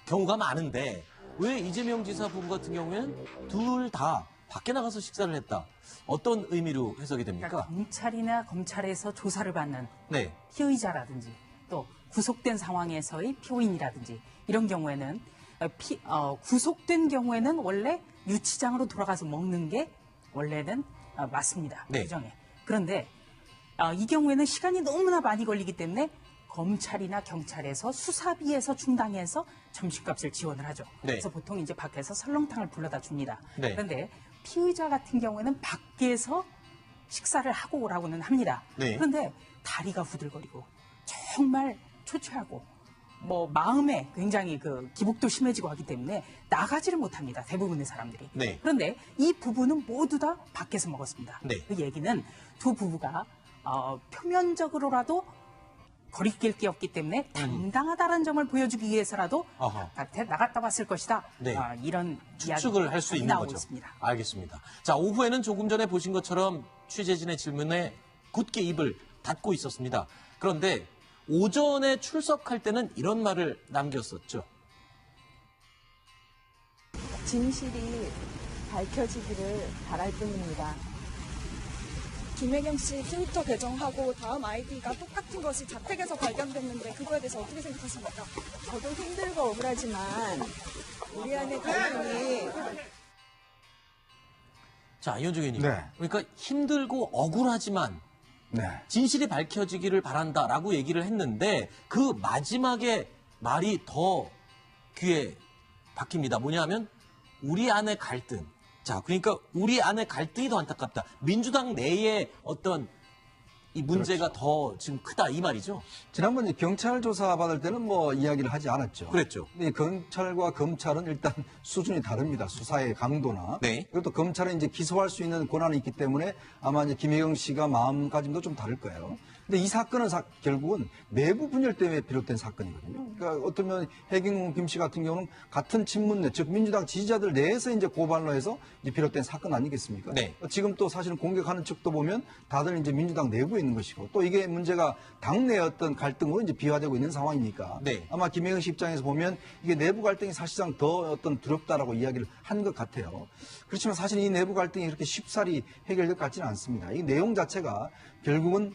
경우가 많은데 왜 이재명 지사 부부 같은 경우에는 둘 다 밖에 나가서 식사를 했다. 어떤 의미로 해석이 됩니까? 그러니까 경찰이나 검찰에서 조사를 받는 네. 피의자라든지 또 구속된 상황에서의 피고인이라든지 이런 경우에는 구속된 경우에는 원래 유치장으로 돌아가서 먹는 게 원래는 맞습니다. 네. 규정에. 그런데 이 경우에는 시간이 너무나 많이 걸리기 때문에 검찰이나 경찰에서 수사비에서 충당해서 점심값을 지원을 하죠. 네. 그래서 보통 이제 밖에서 설렁탕을 불러다 줍니다. 네. 그런데 피의자 같은 경우에는 밖에서 식사를 하고 오라고는 합니다. 네. 그런데 다리가 후들거리고 정말 초췌하고 뭐 마음에 굉장히 그 기복도 심해지고 하기 때문에 나가지를 못합니다. 대부분의 사람들이. 네. 그런데 이 부부는 모두 다 밖에서 먹었습니다. 네. 그 얘기는 두 부부가 표면적으로라도 거리낄 게 없기 때문에 당당하다는 점을 보여주기 위해서라도 아하. 바깥에 나갔다 왔을 것이다. 네. 이런 추측을 할 수 있는 나오고 거죠. 있습니다. 알겠습니다. 자, 오후에는 조금 전에 보신 것처럼 취재진의 질문에 굳게 입을 닫고 있었습니다. 그런데 오전에 출석할 때는 이런 말을 남겼었죠. 진실이 밝혀지기를 바랄 뿐입니다. 김혜경 씨 트위터 계정하고 다음 아이디가 똑같은 것이 자택에서 발견됐는데 그거에 대해서 어떻게 생각하십니까? 저도 힘들고 억울하지만 우리 안에 갈등이 자, 이현정 의원님. 네. 그러니까 힘들고 억울하지만 네. 진실이 밝혀지기를 바란다라고 얘기를 했는데 그 마지막에 말이 더 귀에 박힙니다. 뭐냐면 우리 안의 갈등. 자, 그러니까 우리 안의 갈등이 더 안타깝다. 민주당 내에 어떤 이 문제가 더 지금 크다 이 말이죠. 지난번에 경찰 조사 받을 때는 뭐 이야기를 하지 않았죠. 그랬죠. 근데 경찰과 검찰은 일단 수준이 다릅니다. 수사의 강도나. 네. 그리고 또 검찰은 이제 기소할 수 있는 권한이 있기 때문에 아마 이제 김혜경 씨가 마음가짐도 좀 다를 거예요. 근데 이 사건은 결국은 내부 분열 때문에 비롯된 사건이거든요. 그러니까 어쩌면 해경훈 김 씨 같은 경우는 같은 친문내, 즉 민주당 지지자들 내에서 이제 고발로 해서 이제 비롯된 사건 아니겠습니까? 네. 지금 또 사실은 공격하는 측도 보면 다들 이제 민주당 내부에 있는 것이고 또 이게 문제가 당내 어떤 갈등으로 이제 비화되고 있는 상황이니까 네. 아마 김혜경 씨 입장에서 보면 이게 내부 갈등이 사실상 더 어떤 두렵다라고 이야기를 한 것 같아요. 그렇지만 사실 이 내부 갈등이 그렇게 쉽사리 해결될 것 같지는 않습니다. 이 내용 자체가 결국은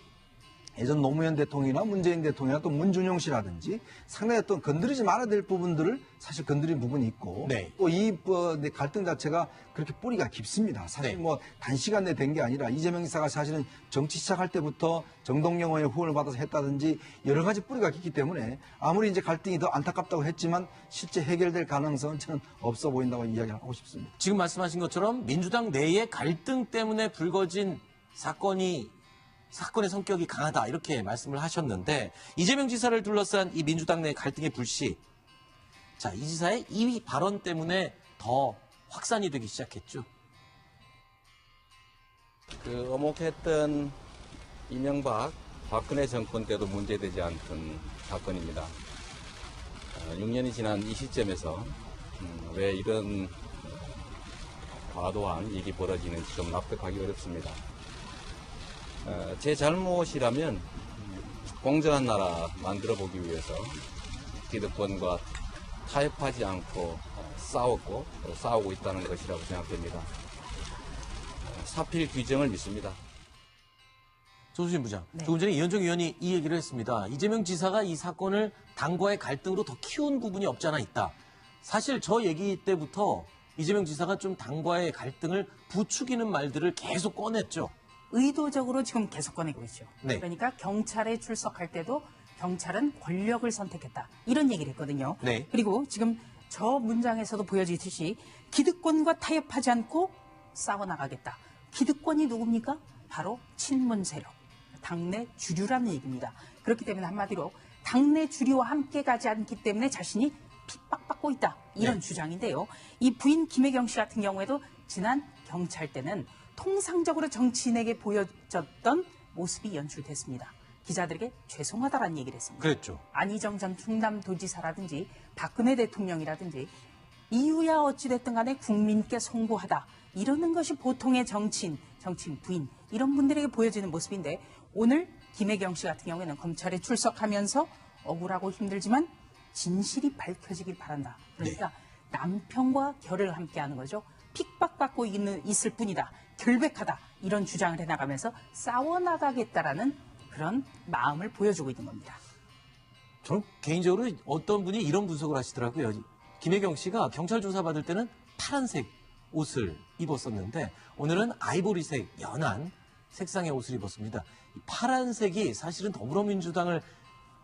예전 노무현 대통령이나 문재인 대통령이나 또 문준용 씨라든지 상당히 어떤 건드리지 말아야 될 부분들을 사실 건드린 부분이 있고 네. 또 이 갈등 자체가 그렇게 뿌리가 깊습니다. 사실 네. 뭐 단시간 내에 된 게 아니라 이재명 지사가 사실은 정치 시작할 때부터 정동영 의원의 후원을 받아서 했다든지 여러 가지 뿌리가 깊기 때문에 아무리 이제 갈등이 더 안타깝다고 했지만 실제 해결될 가능성은 저는 없어 보인다고 이야기하고 싶습니다. 지금 말씀하신 것처럼 민주당 내의 갈등 때문에 불거진 사건의 성격이 강하다 이렇게 말씀을 하셨는데 이재명 지사를 둘러싼 이 민주당 내 갈등의 불씨, 자, 이 지사의 이 발언 때문에 더 확산이 되기 시작했죠. 그 어목했던 이명박, 박근혜 정권 때도 문제되지 않던 사건입니다. 6년이 지난 이 시점에서 왜 이런 과도한 일이 벌어지는지 좀 납득하기 어렵습니다. 제 잘못이라면 공정한 나라 만들어 보기 위해서 기득권과 타협하지 않고 싸웠고 싸우고 있다는 것이라고 생각됩니다. 사필 규정을 믿습니다. 조수진 부장, 네. 조금 전에 이현정 의원이 이 얘기를 했습니다. 이재명 지사가 이 사건을 당과의 갈등으로 더 키운 부분이 없지 않아 있다. 사실 저 얘기 때부터 이재명 지사가 좀 당과의 갈등을 부추기는 말들을 계속 꺼냈죠. 의도적으로 지금 계속 꺼내고 있죠. 네. 그러니까 경찰에 출석할 때도 경찰은 권력을 선택했다. 이런 얘기를 했거든요. 네. 그리고 지금 저 문장에서도 보여지듯이 기득권과 타협하지 않고 싸워나가겠다. 기득권이 누굽니까? 바로 친문 세력, 당내 주류라는 얘기입니다. 그렇기 때문에 한마디로 당내 주류와 함께 가지 않기 때문에 자신이 핍박받고 있다. 이런 네. 주장인데요. 이 부인 김혜경 씨 같은 경우에도 지난 경찰 때는 통상적으로 정치인에게 보여졌던 모습이 연출됐습니다. 기자들에게 죄송하다라는 얘기를 했습니다. 그랬죠. 안희정 전 충남도지사라든지 박근혜 대통령이라든지 이유야 어찌됐든 간에 국민께 송구하다. 이러는 것이 보통의 정치인 부인 이런 분들에게 보여지는 모습인데 오늘 김혜경 씨 같은 경우에는 검찰에 출석하면서 억울하고 힘들지만 진실이 밝혀지길 바란다. 그러니까 남편과 결을 함께하는 거죠. 핍박받고 있을 뿐이다. 결백하다. 이런 주장을 해나가면서 싸워나가겠다라는 그런 마음을 보여주고 있는 겁니다. 저는 개인적으로 어떤 분이 이런 분석을 하시더라고요. 김혜경 씨가 경찰 조사 받을 때는 파란색 옷을 입었었는데 오늘은 아이보리색 연한 색상의 옷을 입었습니다. 이 파란색이 사실은 더불어민주당을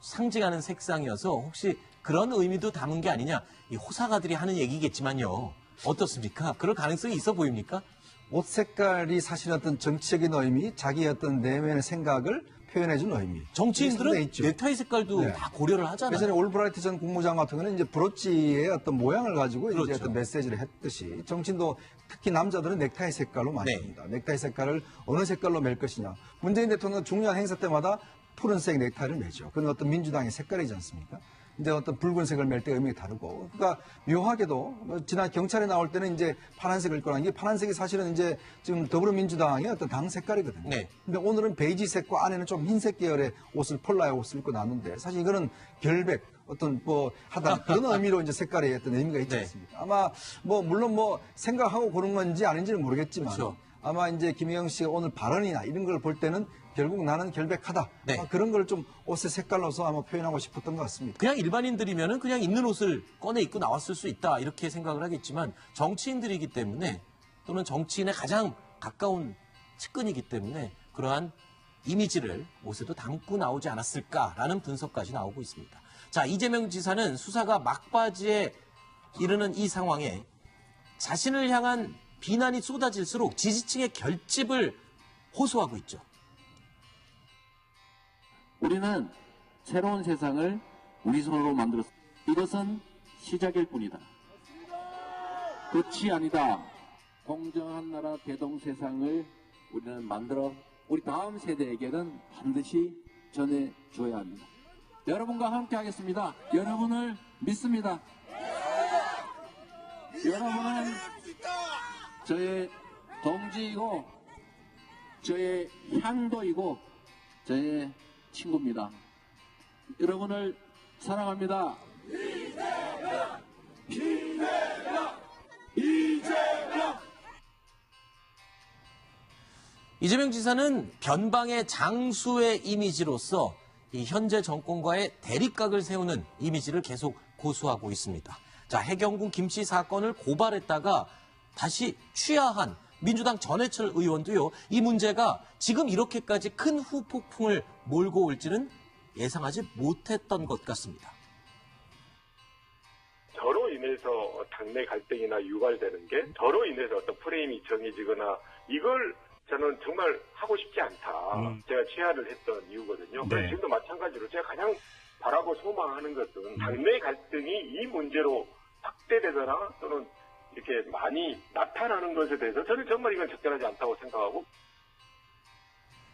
상징하는 색상이어서 혹시 그런 의미도 담은 게 아니냐. 이 호사가들이 하는 얘기겠지만요. 어떻습니까? 그럴 가능성이 있어 보입니까? 옷 색깔이 사실 어떤 정치적인 의미, 자기의 어떤 내면의 생각을 표현해준 의미. 정치인들은 상당히 있죠. 넥타이 색깔도 네. 다 고려를 하잖아요. 예전에 올브라이트 전 국무장 같은 경우는 이제 브로치의 어떤 모양을 가지고 그렇죠. 이제 어떤 메시지를 했듯이 정치인도 특히 남자들은 넥타이 색깔로 많이 네. 합니다. 넥타이 색깔을 어느 색깔로 맬 것이냐. 문재인 대통령은 중요한 행사 때마다 푸른색 넥타이를 매죠. 그건 어떤 민주당의 색깔이지 않습니까? 근데 어떤 붉은색을 맬 때 의미가 다르고. 그러니까 묘하게도 지난 경찰에 나올 때는 이제 파란색을 입고 나는 게 파란색이 사실은 이제 지금 더불어민주당의 어떤 당 색깔이거든요. 네. 근데 오늘은 베이지색과 안에는 좀 흰색 계열의 옷을 폴라의 옷을 입고 나왔는데 사실 이거는 결백 어떤 뭐 하다 그런 의미로 이제 색깔의 어떤 의미가 있지 네. 않습니까? 아마 뭐 물론 뭐 생각하고 고른 건지 아닌지는 모르겠지만 그렇죠. 아마 이제 김혜경 씨가 오늘 발언이나 이런 걸 볼 때는 결국 나는 결백하다. 네. 아마 그런 걸 좀 옷의 색깔로서 아마 표현하고 싶었던 것 같습니다. 그냥 일반인들이면은 그냥 있는 옷을 꺼내 입고 나왔을 수 있다 이렇게 생각을 하겠지만 정치인들이기 때문에 또는 정치인의 가장 가까운 측근이기 때문에 그러한 이미지를 옷에도 담고 나오지 않았을까라는 분석까지 나오고 있습니다. 자, 이재명 지사는 수사가 막바지에 이르는 이 상황에 자신을 향한 비난이 쏟아질수록 지지층의 결집을 호소하고 있죠. 우리는 새로운 세상을 우리 손으로 만들었습니다. 이것은 시작일 뿐이다. 끝이 아니다. 공정한 나라 대동 세상을 우리는 만들어 우리 다음 세대에게는 반드시 전해줘야 합니다. 여러분과 함께 하겠습니다. 여러분을 믿습니다. 여러분은 저의 동지이고 저의 향도이고 저의 친구입니다. 여러분을 사랑합니다. 이재명 지사는 변방의 장수의 이미지로서 이 현재 정권과의 대립각을 세우는 이미지를 계속 고수하고 있습니다. 자, 해경군 김씨 사건을 고발했다가 다시 취하한 민주당 전해철 의원도요, 이 문제가 지금 이렇게까지 큰 후폭풍을 몰고 올지는 예상하지 못했던 것 같습니다. 저로 인해서 당내 갈등이나 유발되는 게 저로 인해서 어떤 프레임이 정해지거나 이걸 저는 정말 하고 싶지 않다. 제가 취하를 했던 이유거든요. 그래서 지금도 마찬가지로 제가 가장 바라고 소망하는 것은 당내 갈등이 이 문제로 확대되거나 또는 이렇게 많이 나타나는 것에 대해서 저는 정말 이건 적절하지 않다고 생각하고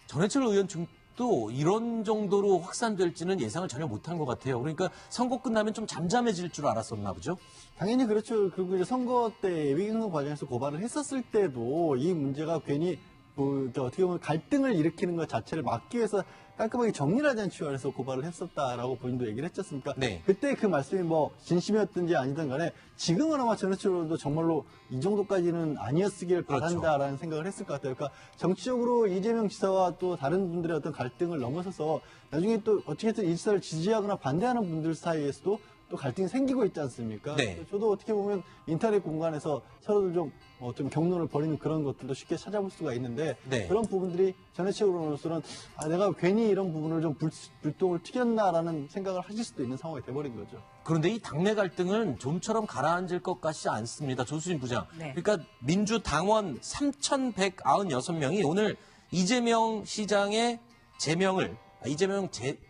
전해철 의원 중도 이런 정도로 확산될지는 예상을 전혀 못한 것 같아요. 그러니까 선거 끝나면 좀 잠잠해질 줄 알았었나 보죠? 당연히 그렇죠. 그리고 이제 선거 때 예비경선 과정에서 고발을 했었을 때도 이 문제가 괜히 어떻게 보면 갈등을 일으키는 것 자체를 막기 위해서 깔끔하게 정리를 하자는 취지에서 고발을 했었다라고 본인도 얘기를 했지 않습니까? 네. 그때 그 말씀이 뭐 진심이었든지 아니든 간에 지금은 아마 전해철 의원도 정말로 이 정도까지는 아니었으길 그렇죠. 바란다라는 생각을 했을 것 같아요. 그러니까 정치적으로 이재명 지사와 또 다른 분들의 어떤 갈등을 넘어서서 나중에 또 어떻게든 이 지사를 지지하거나 반대하는 분들 사이에서도 또 갈등이 생기고 있지 않습니까? 네. 저도 어떻게 보면 인터넷 공간에서 서로들 좀 경론을 벌이는 그런 것들도 쉽게 찾아볼 수가 있는데 네. 그런 부분들이 전해철 의원으로서는 내가 괜히 이런 부분을 좀 불똥을 튀겼나라는 생각을 하실 수도 있는 상황이 돼버린 거죠. 그런데 이 당내 갈등은 좀처럼 가라앉을 것 같지 않습니다. 조수진 부장. 네. 그러니까 민주당원 3,196명이 오늘 이재명 시장의 제명을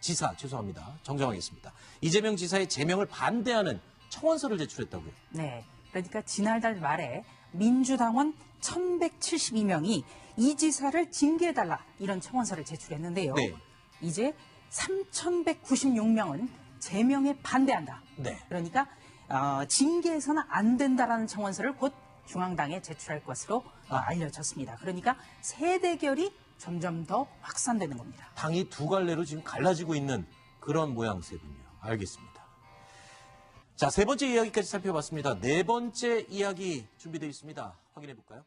지사, 죄송합니다. 정정하겠습니다. 이재명 지사의 제명을 반대하는 청원서를 제출했다고요. 네. 그러니까 지난달 말에 민주당원 1,172명이 이 지사를 징계해달라 이런 청원서를 제출했는데요. 네. 이제 3,196명은 제명에 반대한다. 네. 그러니까 징계해서는 안 된다라는 청원서를 곧 중앙당에 제출할 것으로 알려졌습니다. 그러니까 세대결이 점점 더 확산되는 겁니다. 당이 두 갈래로 지금 갈라지고 있는 그런 모양새군요. 알겠습니다. 자, 세 번째 이야기까지 살펴봤습니다. 네 번째 이야기 준비되어 있습니다. 확인해 볼까요?